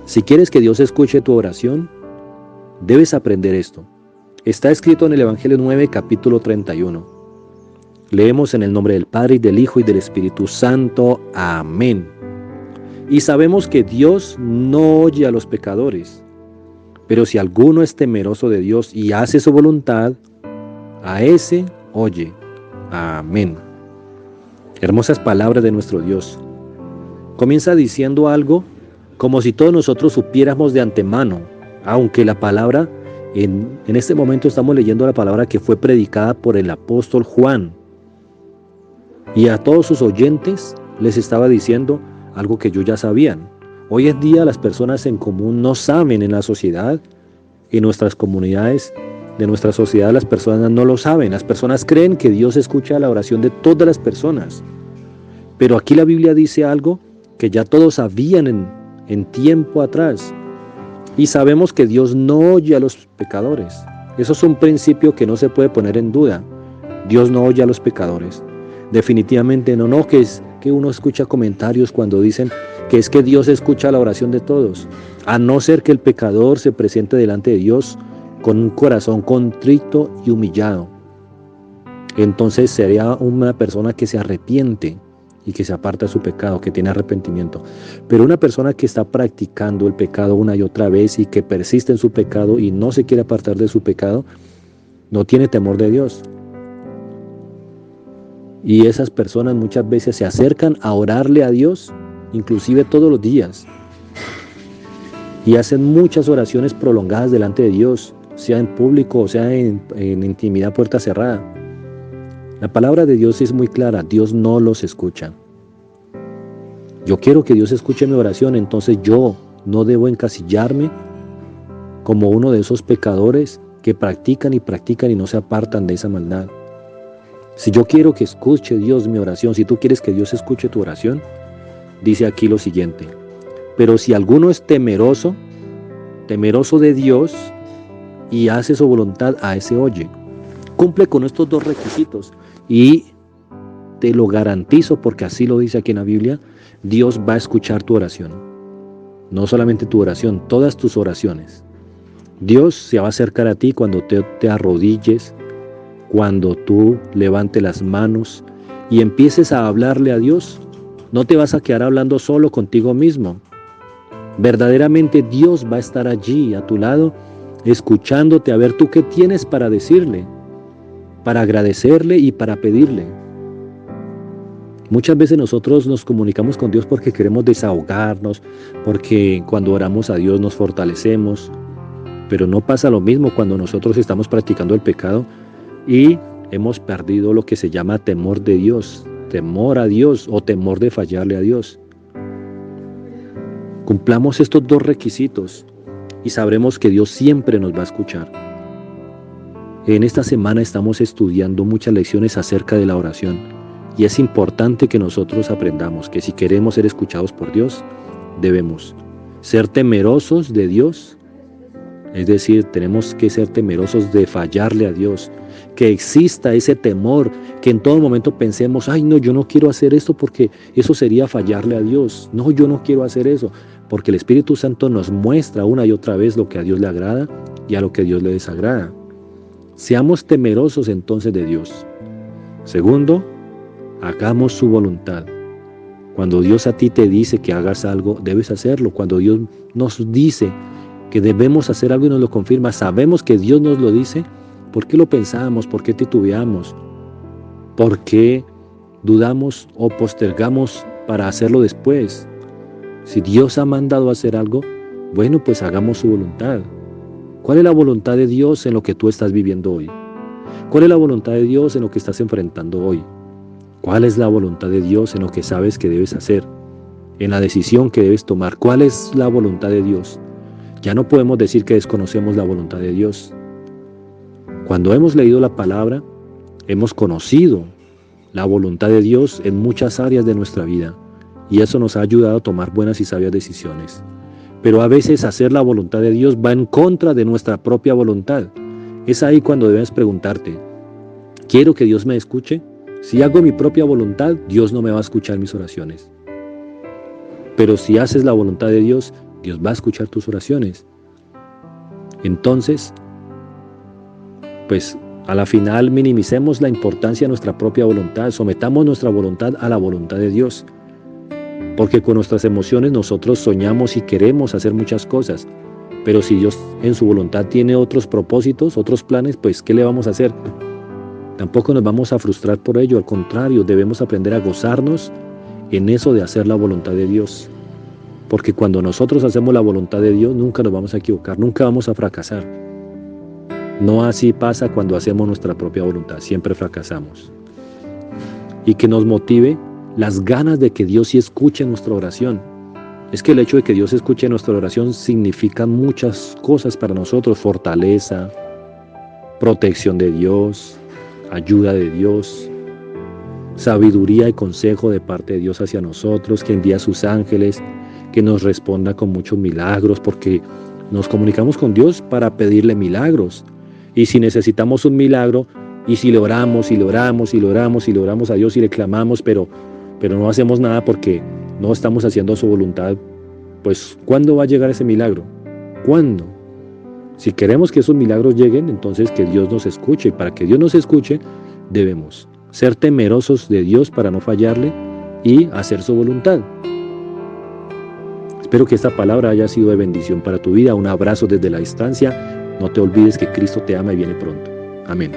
Si quieres que Dios escuche tu oración, debes aprender esto. Está escrito en el Evangelio 9, capítulo 31. Leemos en el nombre del Padre, y del Hijo, y del Espíritu Santo. Amén. Y sabemos que Dios no oye a los pecadores, pero si alguno es temeroso de Dios y hace su voluntad, a ese oye. Amén. Hermosas palabras de nuestro Dios. Comienza diciendo algo como si todos nosotros supiéramos de antemano, aunque la palabra, en este momento estamos leyendo la palabra que fue predicada por el apóstol Juan. Y a todos sus oyentes les estaba diciendo algo que ellos ya sabían. Hoy en día las personas en común no saben en la sociedad, en nuestras comunidades, de nuestra sociedad las personas no lo saben. Las personas creen que Dios escucha la oración de todas las personas. Pero aquí la Biblia dice algo que ya todos sabían en tiempo atrás. Y sabemos que Dios no oye a los pecadores. Eso es un principio que no se puede poner en duda. Dios no oye a los pecadores. Definitivamente no, que uno escucha comentarios cuando dicen que es que Dios escucha la oración de todos, a no ser que el pecador se presente delante de Dios con un corazón contrito y humillado. Entonces sería una persona que se arrepiente y que se aparta de su pecado, que tiene arrepentimiento. Pero una persona que está practicando el pecado una y otra vez y que persiste en su pecado y no se quiere apartar de su pecado, no tiene temor de Dios. Y esas personas muchas veces se acercan a orarle a Dios, inclusive todos los días. Y hacen muchas oraciones prolongadas delante de Dios, sea en público o sea en intimidad, puerta cerrada. La palabra de Dios es muy clara, Dios no los escucha. Yo quiero que Dios escuche mi oración, entonces yo no debo encasillarme como uno de esos pecadores que practican y no se apartan de esa maldad. Si yo quiero que escuche Dios mi oración, si tú quieres que Dios escuche tu oración, dice aquí lo siguiente: pero si alguno es temeroso de Dios y hace su voluntad, a ese oye. Cumple con estos dos requisitos y te lo garantizo, porque así lo dice aquí en la Biblia, Dios va a escuchar tu oración. No solamente tu oración, todas tus oraciones. Dios se va a acercar a ti cuando te arrodilles, cuando tú levantes las manos y empieces a hablarle a Dios. No te vas a quedar hablando solo contigo mismo. Verdaderamente Dios va a estar allí a tu lado, escuchándote a ver tú qué tienes para decirle, para agradecerle y para pedirle. Muchas veces nosotros nos comunicamos con Dios porque queremos desahogarnos, porque cuando oramos a Dios nos fortalecemos, pero no pasa lo mismo cuando nosotros estamos practicando el pecado y hemos perdido lo que se llama temor de Dios, temor a Dios o temor de fallarle a Dios. Cumplamos estos dos requisitos y sabremos que Dios siempre nos va a escuchar. En esta semana estamos estudiando muchas lecciones acerca de la oración y es importante que nosotros aprendamos que si queremos ser escuchados por Dios, debemos ser temerosos de Dios. Es decir, tenemos que ser temerosos de fallarle a Dios, que exista ese temor, que en todo momento pensemos, ay no, yo no quiero hacer esto porque eso sería fallarle a Dios. No, yo no quiero hacer eso, porque el Espíritu Santo nos muestra una y otra vez lo que a Dios le agrada y a lo que a Dios le desagrada. Seamos temerosos entonces de Dios. Segundo, hagamos su voluntad. Cuando Dios a ti te dice que hagas algo, debes hacerlo. Cuando Dios nos dice que debemos hacer algo y nos lo confirma, sabemos que Dios nos lo dice. ¿Por qué lo pensamos? ¿Por qué titubeamos? ¿Por qué dudamos o postergamos para hacerlo después? Si Dios ha mandado a hacer algo, bueno, pues hagamos su voluntad. ¿Cuál es la voluntad de Dios en lo que tú estás viviendo hoy? ¿Cuál es la voluntad de Dios en lo que estás enfrentando hoy? ¿Cuál es la voluntad de Dios en lo que sabes que debes hacer? En la decisión que debes tomar. ¿Cuál es la voluntad de Dios? Ya no podemos decir que desconocemos la voluntad de Dios. Cuando hemos leído la palabra, hemos conocido la voluntad de Dios en muchas áreas de nuestra vida y eso nos ha ayudado a tomar buenas y sabias decisiones. Pero a veces hacer la voluntad de Dios va en contra de nuestra propia voluntad. Es ahí cuando debes preguntarte, ¿quiero que Dios me escuche? Si hago mi propia voluntad, Dios no me va a escuchar mis oraciones. Pero si haces la voluntad de Dios Dios va a escuchar tus oraciones. Entonces, pues a la final minimicemos la importancia de nuestra propia voluntad, sometamos nuestra voluntad a la voluntad de Dios. Porque con nuestras emociones nosotros soñamos y queremos hacer muchas cosas, pero si Dios en su voluntad tiene otros propósitos, otros planes, pues ¿qué le vamos a hacer? Tampoco nos vamos a frustrar por ello, al contrario, debemos aprender a gozarnos en eso de hacer la voluntad de Dios. Porque cuando nosotros hacemos la voluntad de Dios, nunca nos vamos a equivocar, nunca vamos a fracasar. No así pasa cuando hacemos nuestra propia voluntad, siempre fracasamos. Y que nos motive las ganas de que Dios sí escuche nuestra oración. Es que el hecho de que Dios escuche nuestra oración significa muchas cosas para nosotros: fortaleza, protección de Dios, ayuda de Dios, sabiduría y consejo de parte de Dios hacia nosotros, que envía a sus ángeles, que nos responda con muchos milagros, porque nos comunicamos con Dios para pedirle milagros. Y si necesitamos un milagro, y si le oramos, y le oramos, y le oramos, y le oramos a Dios y le clamamos, pero no hacemos nada porque no estamos haciendo su voluntad, pues ¿cuándo va a llegar ese milagro? ¿Cuándo? Si queremos que esos milagros lleguen, entonces que Dios nos escuche. Y para que Dios nos escuche, debemos ser temerosos de Dios para no fallarle y hacer su voluntad. Espero que esta palabra haya sido de bendición para tu vida. Un abrazo desde la distancia. No te olvides que Cristo te ama y viene pronto. Amén.